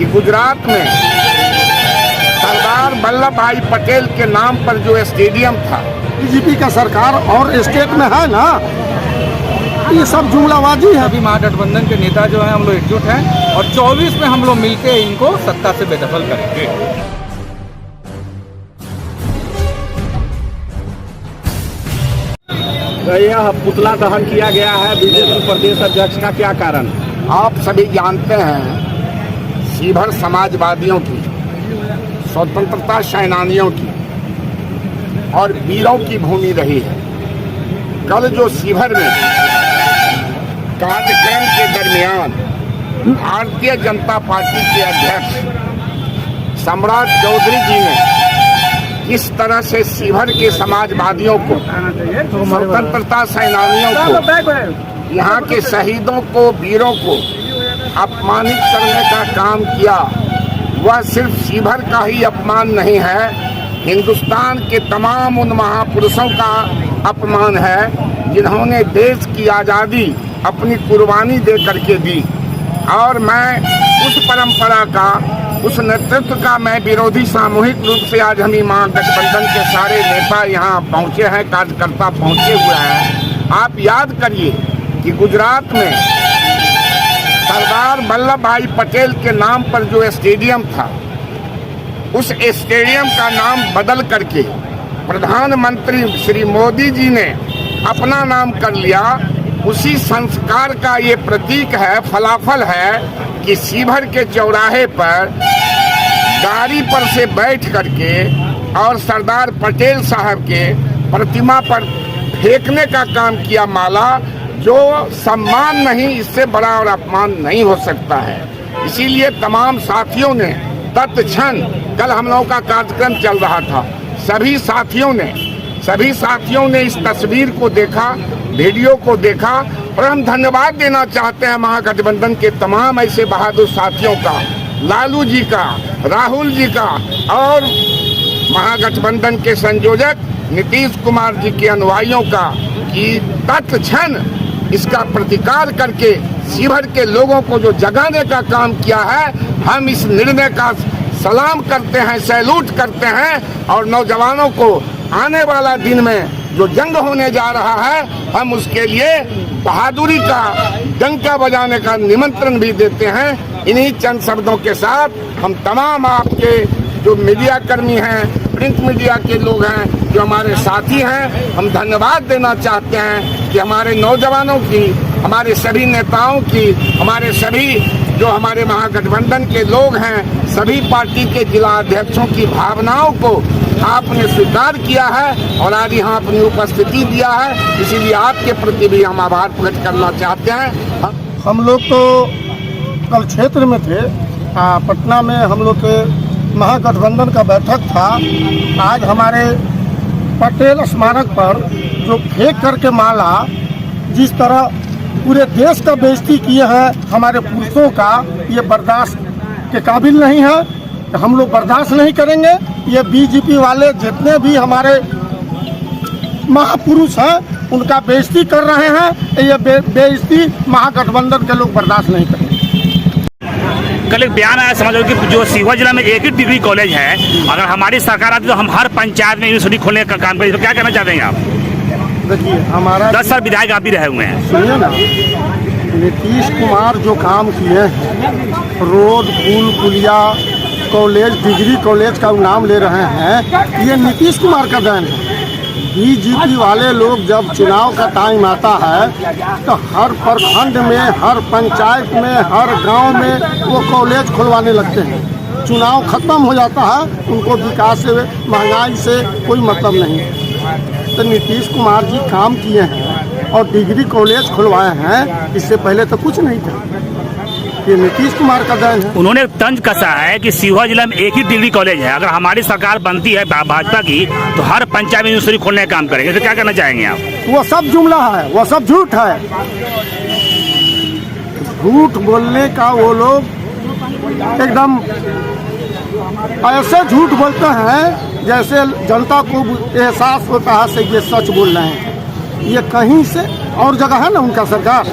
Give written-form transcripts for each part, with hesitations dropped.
कि गुजरात में सरदार वल्लभ भाई पटेल के नाम पर जो स्टेडियम था, बीजेपी का सरकार और स्टेट में है ना, ये सब जुमलाबाजी है। अभी महागठबंधन के नेता जो हैं हम लोग एकजुट हैं और 24 में हम लोग मिलकर इनको सत्ता से बेदखल करेंगे। यह पुतला दहन किया गया है बीजेपी प्रदेश अध्यक्ष का क्या कारण? आप सभी जानते हैं शिवहर समाजवादियों की, स्वतंत्रता सेनानियों की और वीरों की भूमि रही है। कल जो शिवहर में कार्यक्रम के दरमियान भारतीय जनता पार्टी के अध्यक्ष सम्राट चौधरी जी ने किस तरह से शिवहर के समाजवादियों को, स्वतंत्रता सेनानियों को, यहाँ के शहीदों को, वीरों को अपमानित करने का काम किया, वह सिर्फ शिवहर का ही अपमान नहीं है, हिंदुस्तान के तमाम उन महापुरुषों का अपमान है जिन्होंने देश की आज़ादी अपनी कुर्बानी दे करके दी। और मैं उस परंपरा का, उस नेतृत्व का मैं विरोधी सामूहिक रूप से आज हम महागठबंधन के सारे नेता यहाँ पहुँचे हैं, कार्यकर्ता पहुँचे हुए हैं। आप याद करिए कि गुजरात में सरदार वल्लभ भाई पटेल के नाम पर जो स्टेडियम था, उस स्टेडियम का नाम बदल करके प्रधानमंत्री श्री मोदी जी ने अपना नाम कर लिया। उसी संस्कार का ये प्रतीक है, फलाफल है कि शिवहर के चौराहे पर गाड़ी पर से बैठ करके और सरदार पटेल साहब के प्रतिमा पर फेंकने का काम किया माला, जो सम्मान नहीं, इससे बड़ा और अपमान नहीं हो सकता है। इसीलिए तमाम साथियों ने तत्क्षण, कल हम लोगों का कार्यक्रम चल रहा था, सभी साथियों ने इस तस्वीर को देखा, वीडियो को देखा और हम धन्यवाद देना चाहते हैं महागठबंधन के तमाम ऐसे बहादुर साथियों का, लालू जी का, राहुल जी का और महागठबंधन के संयोजक नीतीश कुमार जी के अनुयायियों का, कि तत्क्षण इसका प्रतिकार करके शिवहर के लोगों को जो जगाने का काम किया है, हम इस निर्णय का सलाम करते हैं, सैल्यूट करते हैं और नौजवानों को आने वाला दिन में जो जंग होने जा रहा है, हम उसके लिए बहादुरी का डंका बजाने का निमंत्रण भी देते हैं। इन्हीं चंद शब्दों के साथ हम तमाम आपके जो मीडिया कर्मी हैं, प्रिंट मीडिया के लोग हैं, जो हमारे साथी हैं, हम धन्यवाद देना चाहते हैं कि हमारे नौजवानों की, हमारे सभी नेताओं की, हमारे सभी जो हमारे महागठबंधन के लोग हैं, सभी पार्टी के जिला अध्यक्षों की भावनाओं को आपने स्वीकार किया है और आज यहाँ अपनी उपस्थिति दिया है। इसीलिए आपके प्रति भी हम आभार प्रकट करना चाहते हैं। हम लोग तो कल क्षेत्र में थे, पटना में हम लोग के महागठबंधन का बैठक था। आज हमारे पटेल स्मारक पर जो फेंक करके माला, जिस तरह पूरे देश का बेइज्जती किए हैं हमारे पुरुषों का, ये बर्दाश्त के काबिल नहीं है। हम लोग बर्दाश्त नहीं करेंगे। ये बीजेपी वाले जितने भी हमारे महापुरुष हैं उनका बेइज्जती कर रहे हैं। ये बेइज्जती महागठबंधन के लोग बर्दाश्त नहीं करेंगे। कल एक बयान आया, समझ लो कि जो शिवहर जिला में एक ही डिग्री कॉलेज है, अगर हमारी सरकार आती तो हम हर पंचायत में यूनिवर्सिटी खोलने का काम करें। तो क्या कहना चाहते हैं आप? देखिए, हमारा 10 साल विधायक आप भी रहे हुए हैं। सुनिए ना, नीतीश कुमार जो काम किए हैं, रोड, पुल, पुलिया, कॉलेज, डिग्री कॉलेज का नाम ले रहे हैं, ये नीतीश कुमार का देन है। बीजेपी वाले लोग जब चुनाव का टाइम आता है तो हर प्रखंड में, हर पंचायत में, हर गांव में वो कॉलेज खुलवाने लगते हैं। चुनाव खत्म हो जाता है, उनको विकास से, महंगाई से कोई मतलब नहीं। तो नीतीश कुमार जी काम किए हैं और डिग्री कॉलेज खुलवाए हैं, इससे पहले तो कुछ नहीं था। ये नीतीश कुमार का देन है। उन्होंने तंज कसा है कि शिवहर जिला में एक ही डिग्री कॉलेज है, अगर हमारी सरकार बनती है भाजपा की तो हर पंचायत में यूनिवर्सिटी खोलने का काम करेंगे। तो क्या कहना चाहेंगे आप? वो सब जुमला है, वो सब झूठ है। झूठ बोलने का वो लोग एकदम ऐसे झूठ बोलते हैं जैसे जनता को एहसास होता है से ये सच बोल रहे हैं। ये कहीं से और जगह है ना उनका सरकार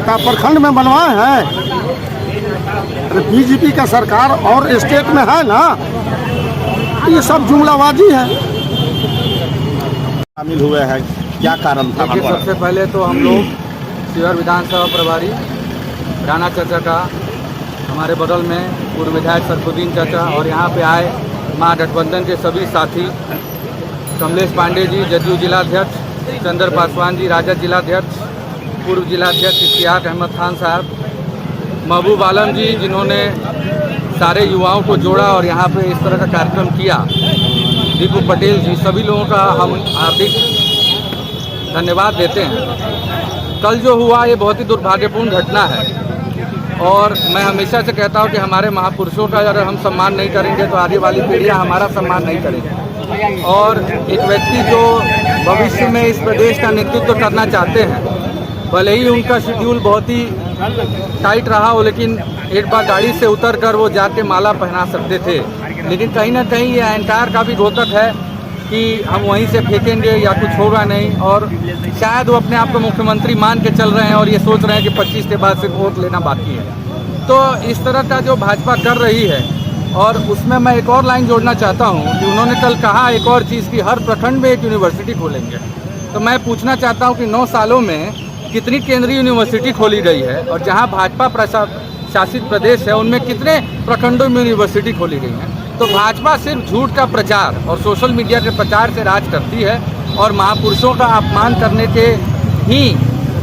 का प्रखंड में बनवाए हैं। अरे बीजेपी का सरकार और स्टेट में है ना, ये सब जुमलाबाजी है। शामिल हुए हैं, क्या कारण था? देखिए, सबसे पहले तो हम लोग शिवहर विधानसभा प्रभारी राणा चाचा का हमारे बगल में पूर्व विधायक सरफुद्दीन चाचा और यहाँ पे आए महागठबंधन के सभी साथी कमलेश पांडे जी जदयू जिलाध्यक्ष, चंद्र पासवान जी राजद जिलाध्यक्ष, पूर्व जिलाध्यक्ष इश्तियाक अहमद खान साहब, महबूब आलम जी जिन्होंने सारे युवाओं को जोड़ा और यहाँ पे इस तरह का कार्यक्रम किया, दीपू पटेल जी, सभी लोगों का हम हार्दिक धन्यवाद देते हैं। कल जो हुआ ये बहुत ही दुर्भाग्यपूर्ण घटना है और मैं हमेशा से कहता हूँ कि हमारे महापुरुषों का अगर हम सम्मान नहीं करेंगे तो आगे वाली पीढ़ियाँ हमारा सम्मान नहीं करेंगी। और एक व्यक्ति जो भविष्य में इस प्रदेश का नेतृत्व करना चाहते हैं, भले ही उनका शेड्यूल बहुत ही टाइट रहा हो, लेकिन एक बार गाड़ी से उतर कर वो जाके माला पहना सकते थे। लेकिन कहीं ना कहीं ये अहंकार का भी द्योतक है कि हम वहीं से फेंकेंगे या कुछ होगा नहीं, और शायद वो अपने आप को मुख्यमंत्री मान के चल रहे हैं और ये सोच रहे हैं कि 25 के बाद सिर्फ वोट लेना बाकी है। तो इस तरह का जो भाजपा कर रही है, और उसमें मैं एक और लाइन जोड़ना चाहता हूँ कि उन्होंने कल कहा एक और चीज़ की हर प्रखंड में एक यूनिवर्सिटी खोलेंगे। तो मैं पूछना चाहता हूँ कि 9 सालों में कितनी केंद्रीय यूनिवर्सिटी खोली गई है, और जहाँ भाजपा शासित प्रदेश है उनमें कितने प्रखंडों में यूनिवर्सिटी खोली गई है। तो भाजपा सिर्फ झूठ का प्रचार और सोशल मीडिया के प्रचार से राज करती है और महापुरुषों का अपमान करने के ही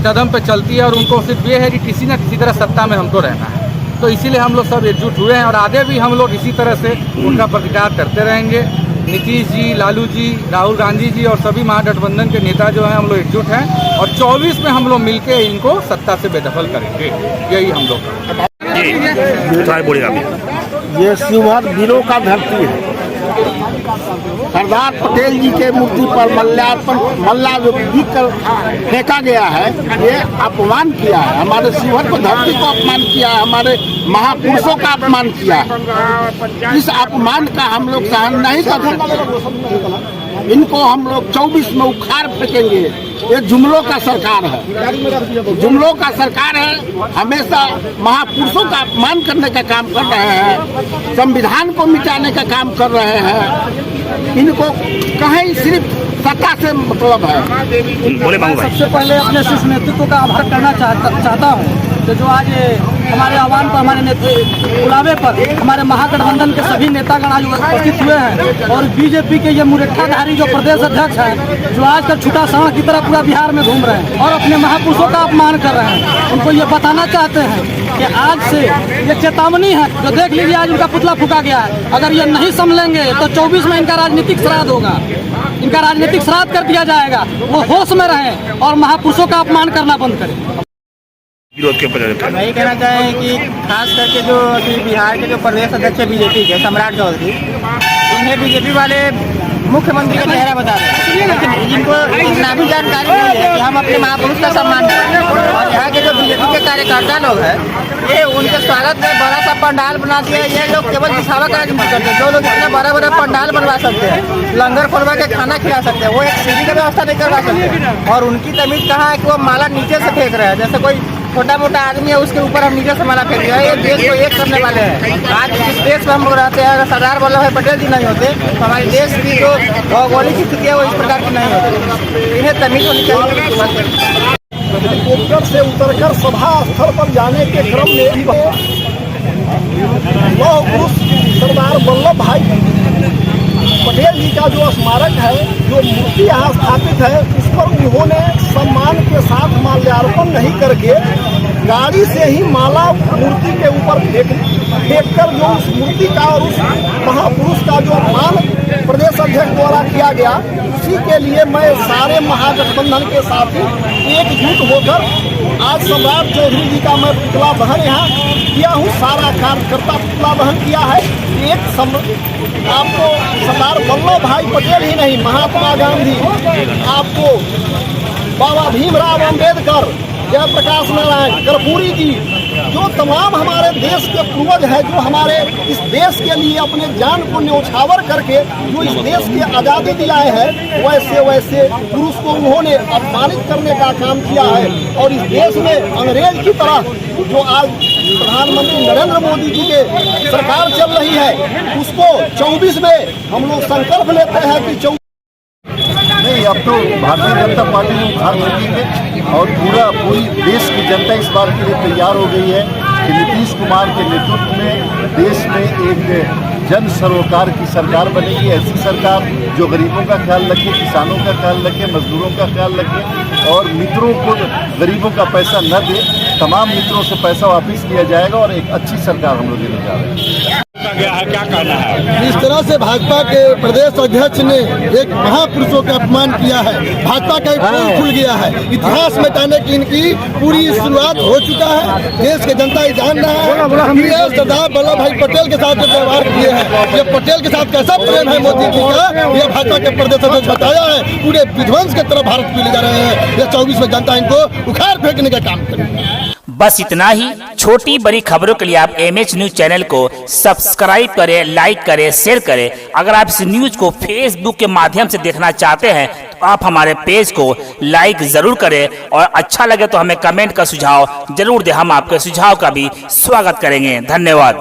कदम पे चलती है, और उनको सिर्फ ये है कि किसी न किसी तरह सत्ता में हमको रहना है। तो इसीलिए हम लोग सब एकजुट हुए हैं और आगे भी हम लोग इसी तरह से उनका प्रतिकार करते रहेंगे। नीतीश जी, लालू जी, राहुल गांधी जी और सभी महागठबंधन के नेता जो हैं, हम लोग एकजुट हैं और 24 में हम लोग मिलके इनको सत्ता से बेदखल करेंगे, यही हम लोग ये शिवहर वीरों का धरती है। सरदार पटेल जी के मूर्ति पर मल्ला जो बिक कर फेंका गया है, ये अपमान किया है। हमारे शिवहर को धरती को अपमान किया है, हमारे महापुरुषों का अपमान किया है। इस अपमान का हम लोग सहन नहीं कर सकते। इनको हम लोग 24 में उखाड़ फेंकेंगे। ये जुमलों का सरकार है, जुमलों का सरकार है। हमेशा महापुरुषों का अपमान करने का काम कर रहे हैं, संविधान को मिटाने का काम कर रहे हैं। इनको कहीं सिर्फ सत्ता से मतलब है। सबसे पहले अपने शीर्ष नेतृत्व का आभार करना चाहता हूँ कि जो आज हमारे आह्वान पर, हमारे बुलावे पर हमारे महागठबंधन के सभी नेतागण आज उपस्थित हुए हैं, और बीजेपी के ये मुरेठाधारी जो प्रदेश अध्यक्ष हैं, जो आज कल छूटा सांड की तरह पूरा बिहार में घूम रहे हैं और अपने महापुरुषों का अपमान कर रहे हैं, उनको ये बताना चाहते हैं कि आज से ये चेतावनी है। जो देख लीजिए आज उनका पुतला फूका गया है, अगर ये नहीं संभलेंगे तो 24 में इनका राजनीतिक श्राद्ध होगा, इनका राजनीतिक श्राद्ध कर दिया जाएगा। वो होश में रहें और महापुरुषों का अपमान करना बंद करें। विरोध के ऊपर वही कहना चाहें कि खास करके जो अभी बिहार के जो प्रदेश अध्यक्ष बीजेपी के सम्राट चौधरी, उन्हें बीजेपी वाले मुख्यमंत्री का चेहरा बता रहे हैं, लेकिन जिनको इतना भी जानकारी नहीं है कि हम अपने महापुरुष का सम्मान करें। और यहाँ के जो बीजेपी के कार्यकर्ता लोग हैं, ये उनके स्वागत में बड़ा सा पंडाल बना दिया। ये लोग केवल दिखावा का राजनीति करते हैं। जो लोग इतना बड़ा बड़ा पंडाल बनवा सकते हैं, लंगर खोलवा के खाना खिला सकते हैं, वो एक सीढ़ी का व्यवस्था नहीं करवा सकते। और उनकी तमीज कहाँ है कि वो माला नीचे से फेंक रहे हैं, जैसे कोई छोटा मोटा आदमी है उसके ऊपर हम नीचे से माला फेंक रहे हैं। ये देश को एक करने वाले हैं। आज जिस देश में हम लोग रहते हैं, अगर सरदार वल्लभ भाई पटेल जी नहीं होते तो हमारे देश की जो भौगोलिक स्थिति है वो इस प्रकार की नहीं होती। इन्हें तमीज होनी चाहिए। हेलीकॉप्टर से उतरकर सभा स्थल पर जाने के क्रम में लौह पुरुष सरदार वल्लभ भाई पटेल जी का जो स्मारक है, जो मूर्ति यहाँ स्थापित है, इस पर उन्होंने सम्मान के साथ माल्यार्पण नहीं करके गाड़ी से ही माला मूर्ति के ऊपर फेंक कर जो उस मूर्ति का और उस महापुरुष का जो अपमान प्रदेश अध्यक्ष द्वारा किया गया, उसी के लिए मैं सारे महागठबंधन के साथी एकजुट होकर आज सम्राट चौधरी जी का मैं पुतला दहन यहाँ किया हूँ। सारा कार्यकर्ता पुतला दहन किया है। आपको सरदार वल्लभ भाई पटेल ही नहीं, महात्मा गांधी, आपको बाबा भीमराव अम्बेडकर, जयप्रकाश नारायण, कर्पूरी जी, जो तमाम हमारे देश के पूर्वज हैं, जो हमारे इस देश के लिए अपने जान को न्यौछावर करके जो इस देश की आज़ादी दिलाए हैं, वैसे वैसे पुरुष को उन्होंने अपमानित करने का काम किया है। और इस देश में अंग्रेज की तरह जो आज प्रधानमंत्री नरेंद्र मोदी जी के सरकार चल रही है, उसको 24 में हम लोग संकल्प लेते हैं कि नहीं, अब तो भारतीय जनता पार्टी में उभार सकेंगे और पूरी देश की जनता इस बार के लिए तैयार हो गई है कि नीतीश कुमार के नेतृत्व में देश में एक जन सरोकार की सरकार बनेगी। ऐसी सरकार जो गरीबों का ख्याल रखे, किसानों का ख्याल रखे, मजदूरों का ख्याल रखे और मित्रों को गरीबों का पैसा न दे, तमाम मित्रों से पैसा वापस लिया जाएगा और एक अच्छी सरकार हम लोग देने जा रहे हैं। गया है, क्या कहना है? इस तरह से भाजपा के प्रदेश अध्यक्ष ने एक महापुरुषों का अपमान किया है। भाजपा का एक पोल खुल गया है। इतिहास मिटाने की इनकी पूरी शुरुआत हो चुका है। देश के जनता ये जान रहा है कि ये सरदार वल्लभ भाई पटेल के साथ जो व्यवहार किए हैं, ये पटेल के साथ कैसा प्रेम है मोदी जी का, ये भाजपा के प्रदेश अध्यक्ष बताया है। पूरे विध्वंस की तरफ भारत को ले जा रहे हैं। ये 24 में जनता इनको उखाड़ फेंकने का काम करेगी। बस इतना ही। छोटी बड़ी खबरों के लिए आप MH न्यूज चैनल को सब्सक्राइब करें, लाइक करें, शेयर करें। अगर आप इस न्यूज को फेसबुक के माध्यम से देखना चाहते हैं तो आप हमारे पेज को लाइक जरूर करें और अच्छा लगे तो हमें कमेंट का सुझाव जरूर दें। हम आपके सुझाव का भी स्वागत करेंगे। धन्यवाद।